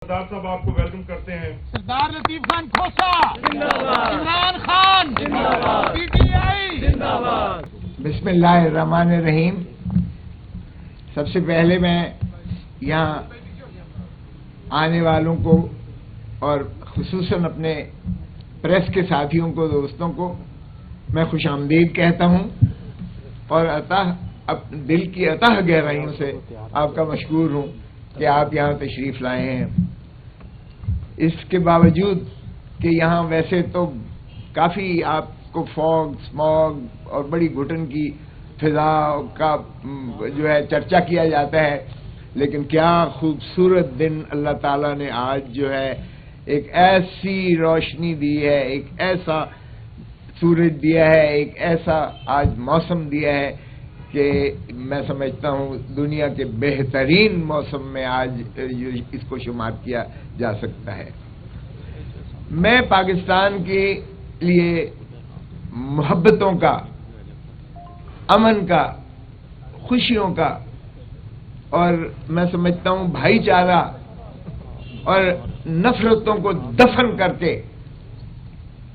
سردار صاحب آپ کو ویلکم کرتے ہیں. Sardar Latif Khan Khosa Imran Khan P T I. بسم اللہ الرحمن الرحیم. سب سے پہلے میں یہاں آنے والوں کو اور خصوصاً اپنے پریس کے ساتھیوں کو، دوستوں کو میں خوش آمدید کہتا ہوں اور دل کی اتہ گہرائیوں سے آپ کا مشکور ہوں کہ آپ یہاں تشریف لائے ہیں. اس کے باوجود کہ یہاں ویسے تو کافی آپ کو فوگ، اسموگ اور بڑی گھٹن کی فضا کا جو ہے چرچا کیا جاتا ہے، لیکن کیا خوبصورت دن اللہ تعالیٰ نے آج جو ہے ایک ایسی روشنی دی ہے، ایک ایسا سورج دیا ہے، ایک ایسا آج موسم دیا ہے کہ میں سمجھتا ہوں دنیا کے بہترین موسم میں آج اس کو شمار کیا جا سکتا ہے. میں پاکستان کے لیے محبتوں کا، امن کا، خوشیوں کا اور میں سمجھتا ہوں بھائی چارہ اور نفرتوں کو دفن کر کے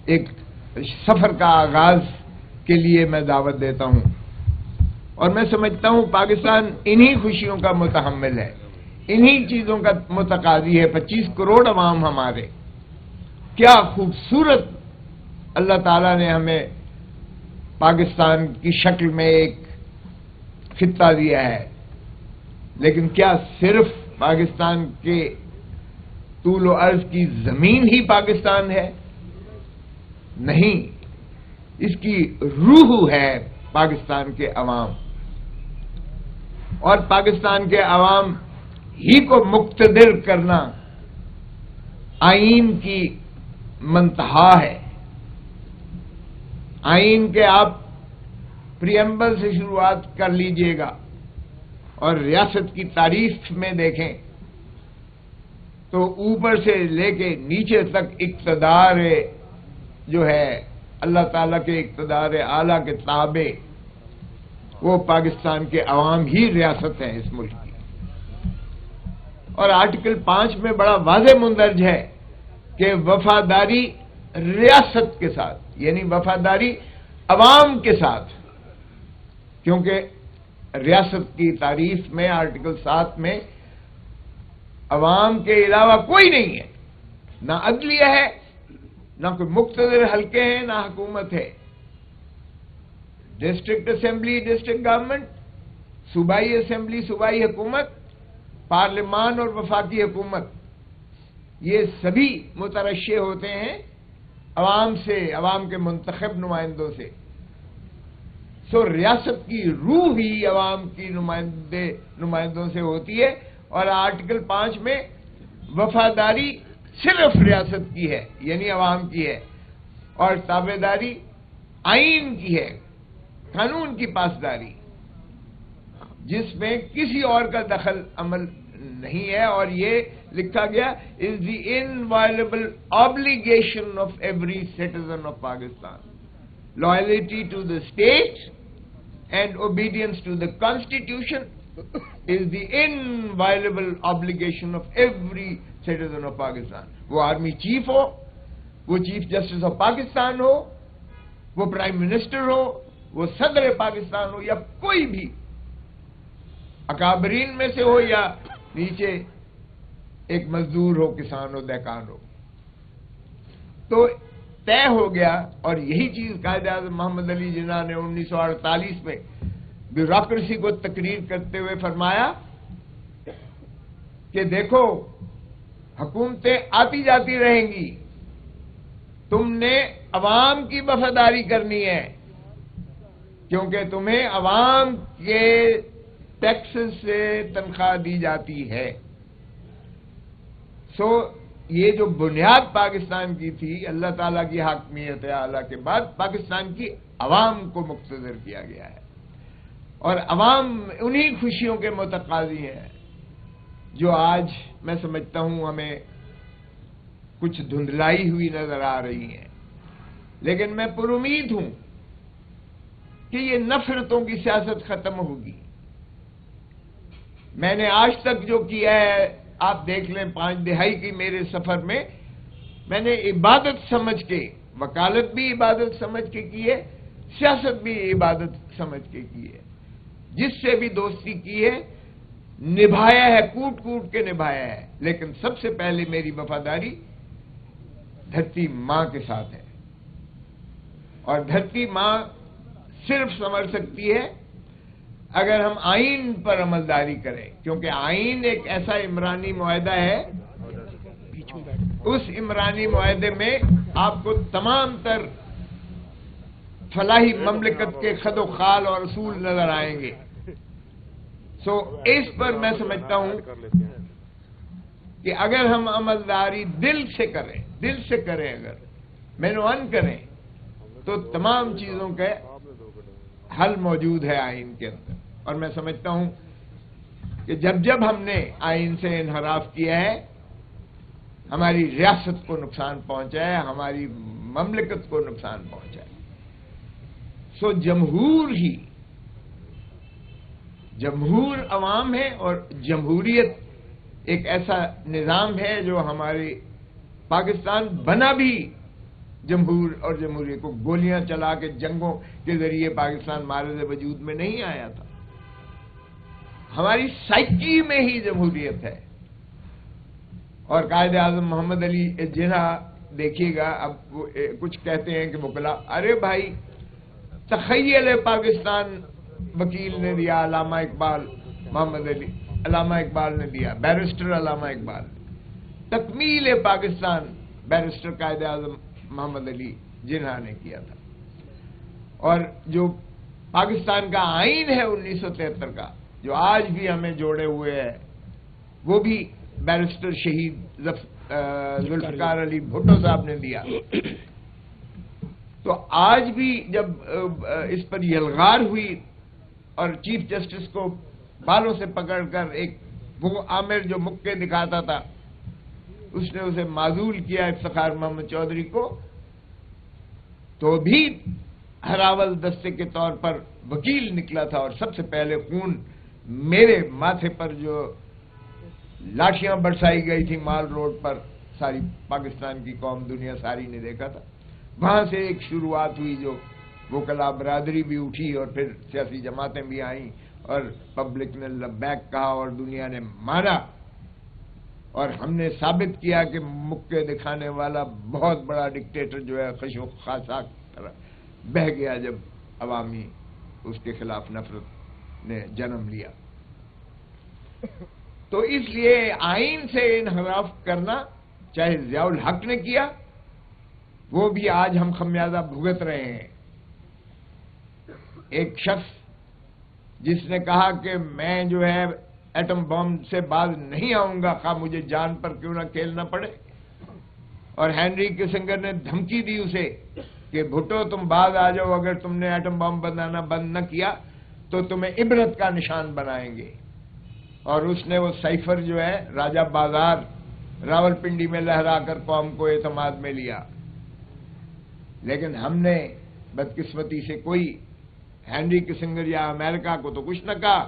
ایک سفر کا آغاز کے لیے میں دعوت دیتا ہوں. اور میں سمجھتا ہوں پاکستان انہی خوشیوں کا متحمل ہے، انہی چیزوں کا متقاضی ہے. 25 کروڑ عوام ہمارے، کیا خوبصورت اللہ تعالیٰ نے ہمیں پاکستان کی شکل میں ایک خطہ دیا ہے. لیکن کیا صرف پاکستان کے طول و عرض کی زمین ہی پاکستان ہے؟ نہیں، اس کی روح ہے پاکستان کے عوام، اور پاکستان کے عوام ہی کو مقتدر کرنا آئین کی منتہا ہے. آئین کے آپ پریمبل سے شروعات کر لیجئے گا اور ریاست کی تعریف میں دیکھیں تو اوپر سے لے کے نیچے تک اقتدار جو ہے اللہ تعالیٰ کے اقتدار اعلیٰ کے تابع وہ پاکستان کے عوام ہی ریاست ہیں اس ملک کی. اور آرٹیکل 5 میں بڑا واضح مندرج ہے کہ وفاداری ریاست کے ساتھ، یعنی وفاداری عوام کے ساتھ، کیونکہ ریاست کی تعریف میں آرٹیکل 7 میں عوام کے علاوہ کوئی نہیں ہے، نہ عدلیہ ہے، نہ کوئی مقتدر حلقے ہیں، نہ حکومت ہے. ڈسٹرکٹ اسمبلی ڈسٹرکٹ گورنمنٹ، صوبائی اسمبلی صوبائی حکومت، پارلیمان اور وفاقی حکومت، یہ سبھی مترشح ہوتے ہیں عوام سے، عوام کے منتخب نمائندوں سے. سو ریاست کی روح ہی عوام کی نمائندوں سے ہوتی ہے. اور آرٹیکل 5 میں وفاداری صرف ریاست کی ہے، یعنی عوام کی ہے، اور تابعداری آئین کی ہے، قانون کی پاسداری، جس میں کسی اور کا دخل عمل نہیں ہے. اور یہ لکھا گیا is the inviolable obligation of every citizen of Pakistan. Loyalty to the state and obedience to the constitution is the inviolable obligation of every citizen of Pakistan. وہ آرمی چیف ہو، وہ چیف جسٹس آف پاکستان ہو، وہ prime minister ہو، وہ صدر پاکستان ہو، یا کوئی بھی اکابرین میں سے ہو یا نیچے ایک مزدور ہو، کسان ہو، دہقان ہو. تو طے ہو گیا. اور یہی چیز قائد اعظم محمد علی جناح نے 1948 میں بیوروکریسی کو تقریر کرتے ہوئے فرمایا کہ دیکھو حکومتیں آتی جاتی رہیں گی، تم نے عوام کی وفاداری کرنی ہے، کیونکہ تمہیں عوام کے ٹیکس سے تنخواہ دی جاتی ہے. سو یہ جو بنیاد پاکستان کی تھی اللہ تعالیٰ کی حاکمیت اعلیٰ کے بعد پاکستان کی عوام کو مقتدر کیا گیا ہے. اور عوام انہی خوشیوں کے متقاضی ہیں جو آج میں سمجھتا ہوں ہمیں کچھ دھندلائی ہوئی نظر آ رہی ہیں. لیکن میں پر امید ہوں کہ یہ نفرتوں کی سیاست ختم ہوگی. میں نے آج تک جو کیا ہے آپ دیکھ لیں 5 دہائی کی میرے سفر میں نے عبادت سمجھ کے، وکالت بھی عبادت سمجھ کے کی ہے، سیاست بھی عبادت سمجھ کے کی ہے، جس سے بھی دوستی کی ہے نبھایا ہے، کوٹ کوٹ کے نبھایا ہے، لیکن سب سے پہلے میری وفاداری دھرتی ماں کے ساتھ ہے، اور دھرتی ماں صرف سنور سکتی ہے اگر ہم آئین پر عملداری کریں، کیونکہ آئین ایک ایسا عمرانی معاہدہ ہے، اس عمرانی معاہدے میں آپ کو تمام تر فلاحی مملکت کے خد و خال اور اصول نظر آئیں گے۔ اس پر میں سمجھتا ہوں کہ اگر ہم عملداری دل سے کریں اگر مینوان کریں تو تمام چیزوں کا حل موجود ہے آئین کے اندر، اور میں سمجھتا ہوں کہ جب ہم نے آئین سے انحراف کیا ہے، ہماری ریاست کو نقصان پہنچا ہے، ہماری مملکت کو نقصان پہنچا ہے۔ جمہور عوام ہے، اور جمہوریت ایک ایسا نظام ہے جو ہمارے پاکستان بنا بھی جمہور اور جمہوریت کو گولیاں چلا کے جنگوں کے ذریعے پاکستان مارد وجود میں نہیں آیا تھا، ہماری سائیکی میں ہی جمہوریت ہے۔ اور قائد اعظم محمد علی جناح دیکھیے گا، اب وہ کچھ کہتے ہیں کہ وکلا، ارے بھائی تخیل پاکستان وکیل نے دیا، علامہ اقبال نے دیا، بیرسٹر علامہ اقبال، تکمیل پاکستان بیرسٹر قائد اعظم محمد علی جناح نے کیا تھا، اور جو پاکستان کا آئین ہے 1973 کا جو آج بھی ہمیں جوڑے ہوئے ہے، وہ بھی بیرسٹر شہید ذوالفقار علی بھٹو صاحب نے دیا۔ تو آج بھی جب اس پر یلغار ہوئی اور چیف جسٹس کو بالوں سے پکڑ کر ایک وہ عامر جو مکے دکھاتا تھا، اس نے اسے معزول کیا افتخار محمد چودھری کو، تو بھی ہراول دستے کے طور پر وکیل نکلا تھا، اور سب سے پہلے خون میرے ماتھے پر جو لاٹھیاں برسائی گئی تھی مال روڈ پر، ساری پاکستان کی قوم دنیا ساری نے دیکھا تھا، وہاں سے ایک شروعات ہوئی، جو وکلا برادری بھی اٹھی اور پھر سیاسی جماعتیں بھی آئیں اور پبلک نے لبیک کہا اور دنیا نے مانا، اور ہم نے ثابت کیا کہ مکے دکھانے والا بہت بڑا ڈکٹیٹر جو ہے خشو خاصاک طرح بہہ گیا جب عوامی اس کے خلاف نفرت نے جنم لیا۔ تو اس لیے آئین سے انحراف کرنا، چاہے ضیاء الحق نے کیا، وہ بھی آج ہم خمیازہ بھگت رہے ہیں۔ ایک شخص جس نے کہا کہ میں جو ہے ایٹم بم سے باز نہیں آؤں گا، خواہ مجھے جان پر کیوں نہ کھیلنا پڑے، اور ہینری کسنگر نے دھمکی دی اسے کہ بھٹو تم باز آ جاؤ، اگر تم نے ایٹم بم بنانا بند نہ کیا تو تمہیں عبرت کا نشان بنائیں گے، اور اس نے وہ سائفر جو ہے راجہ بازار راولپنڈی میں لہرا کر قوم کو اعتماد میں لیا۔ لیکن ہم نے بدقسمتی سے کوئی ہینری کسنگر یا امریکہ کو تو کچھ نہ کہا،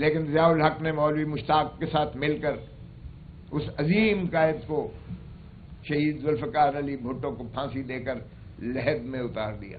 لیکن ضیاء الحق نے مولوی مشتاق کے ساتھ مل کر اس عظیم قائد کو، شہید ذوالفقار علی بھٹو کو پھانسی دے کر لحد میں اتار دیا۔